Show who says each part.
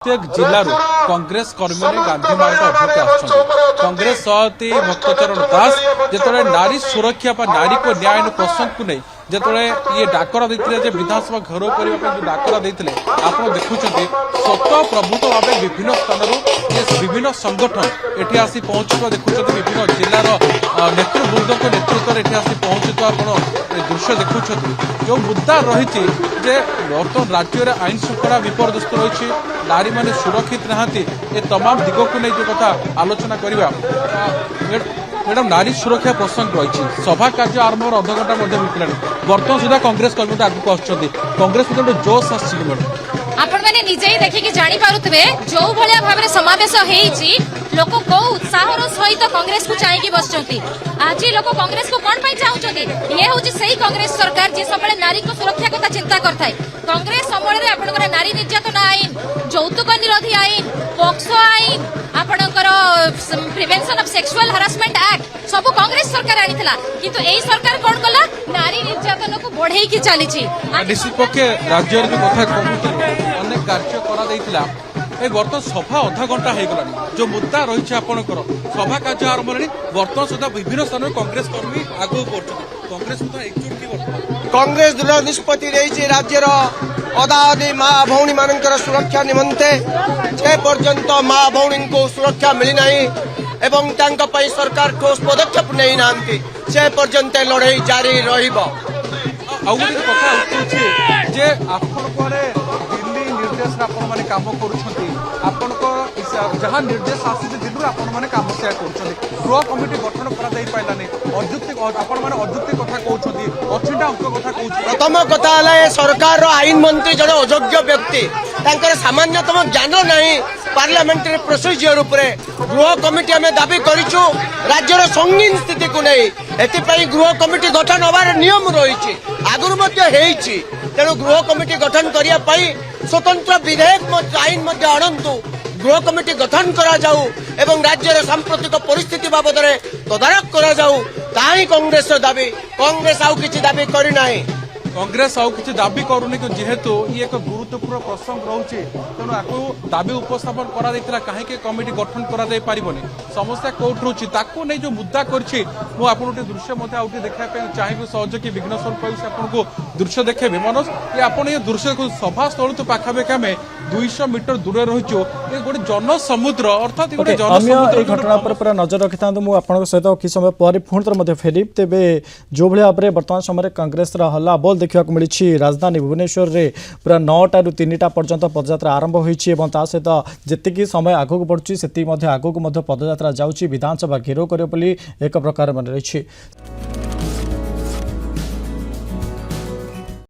Speaker 1: प्रत्येक जिलूर कांग्रेस कर्मी ने गांधी मार्ग अभिमुखे कांग्रेस सभापति भक्तचरण दास जो नारी सुरक्षा पर नारी को न्याय प्रसंग को नहीं जिते ये डाकरा देते विधानसभा घर करने डाकरा देते आप देखुं स्वतः प्रभुत्व भाव विभिन्न स्थान विभिन्न संगठन ये आसी पहुंचुवा देखुं विभिन्न जिलार नेतृवृंद नेतृत्व में आसी पहुंचुवा आप दृश्य देखुं जो मुद्दा रही बर्तमान राज्य में आईन श्रृंखला विपर्यस्त रही नारी मैंने सुरक्षित नहांती ये तमाम दिग को नहीं जो कथा आलोचना करवा मैडम नारी सुरक्षा प्रसंग रही सभा कार्य आरंभ अधघंटा बीतला बर्तमान सुधा कांग्रेस कर्मी आगे कांग्रेस गोटे जोश आस
Speaker 2: आपण मैंने निजे ही देखिकी जानी पारुथबे जो भलिया भाबरे समावेश हेइची लोक को उत्साहर सहित कांग्रेस को चाहिए बसचंती आज लोक कांग्रेस को कोन पई चाहुचंती ये होची सही कांग्रेस सरकार जे सबले नारी को सुरक्षा कथा चिंता करथाय कांग्रेस समळे रे आपनकर नारी निर्यातन आईन यौतुक निरोधी आईन पॉक्सो आईन आपनकर prevention of sexual harassment act सब कांग्रेस सरकार आनिथिला किंतु एई सरकार कोन कला नारी निर्यातन को बढ़ेई की चलीची
Speaker 1: निश्चित पक्षे राज्य रे कथा कहूतले अनेक कार्य करा दैतिला ए बर्तमान सभा अधा घंटा हो गलानी जो मुद्दा रही आपणकर सभा कार्य आरंभ होनी बर्तमान सुधा विभिन्न स्थान में कांग्रेस कर्मी आगे कांग्रेस सुधा एकजुट की बर्तमान
Speaker 3: कांग्रेस दृढ़ निष्पत्ति रही राज्यर अदा अदी माँ भौणी मानकर सुरक्षा निमंते जे पर्यंत माँ भौणी को सुरक्षा मिलना एवं सरकार ठोस पदक्षेप नहीं ना से पर्यंत लड़ाई जारी रहिबो
Speaker 1: कथा जे दिल्ली निर्देश आपण माने काम करूछंती जहाँ निर्देश आसी दिल्ली आपण माने काम से करूछंती गृह कमिटी गठन करा दे पाइलानी अजुक्ति आपण माने अजुक्ति कथा कहउछंती अछिटा अंक कथा कहउछ
Speaker 3: प्रथम कथा हला सरकार आईन मंत्री जने अयोग्य व्यक्ति तांकर सामान्यतम ज्ञान नहीं पार्लियामेंटरी प्रोसीजर उपरे गृह कमिटी आम दाबी करूँ राज्यर संगीन स्थिति को नहीं एपाई गृह कमिटी गठन हबार नियम रही आगुरी तेणु गृह कमिटी गठन करने स्वतंत्र विधेयक आईन आणंतु गृह कमिटी गठन करा जाऊ एवं राज्यर सांप्रतिक परिस्थिति बाबद तदारख करा जाऊ ताही कांग्रेस दाबी कांग्रेस आउ किछि दाबी करि नाही
Speaker 1: कांग्रेस आउ किसी दाबी करूनी जेहेतु ये एक गुरुत्वपूर्ण प्रसंग रोचे तेणु आपको दाबी उपस्थापन करा कहीं कमिटी गठन करा पारिबनी समस्या कौट रोची ताकू नहीं जो मुद्दा करछि मु आपन दृश्य देखा चाहिए सहयोगी विघ्नेश्वर पैस आपको दृश्य देखेबे मनोज ये आपन ये दृश्य सभा स्थल तो पाखापाखि आम 200 मीटर दूर रही ये गोटे जनसमुद्र अर्थात
Speaker 4: घटना पर पूरा नजर रखि था सहित किस समय पर पुणी फेरी तेरे जो भाव में बर्तमान समय कांग्रेस हल्ला बोल देखा मिली राजधानी भुवनेश्वर में पूरा 9टा ରୁ 3टा पर्यंत पदयात्रा आरंभ होती सहित जी समय आगक बढ़ुची से आगक पदयात्रा जाऊँगी विधानसभा घेराव कर एक प्रकार मन रही।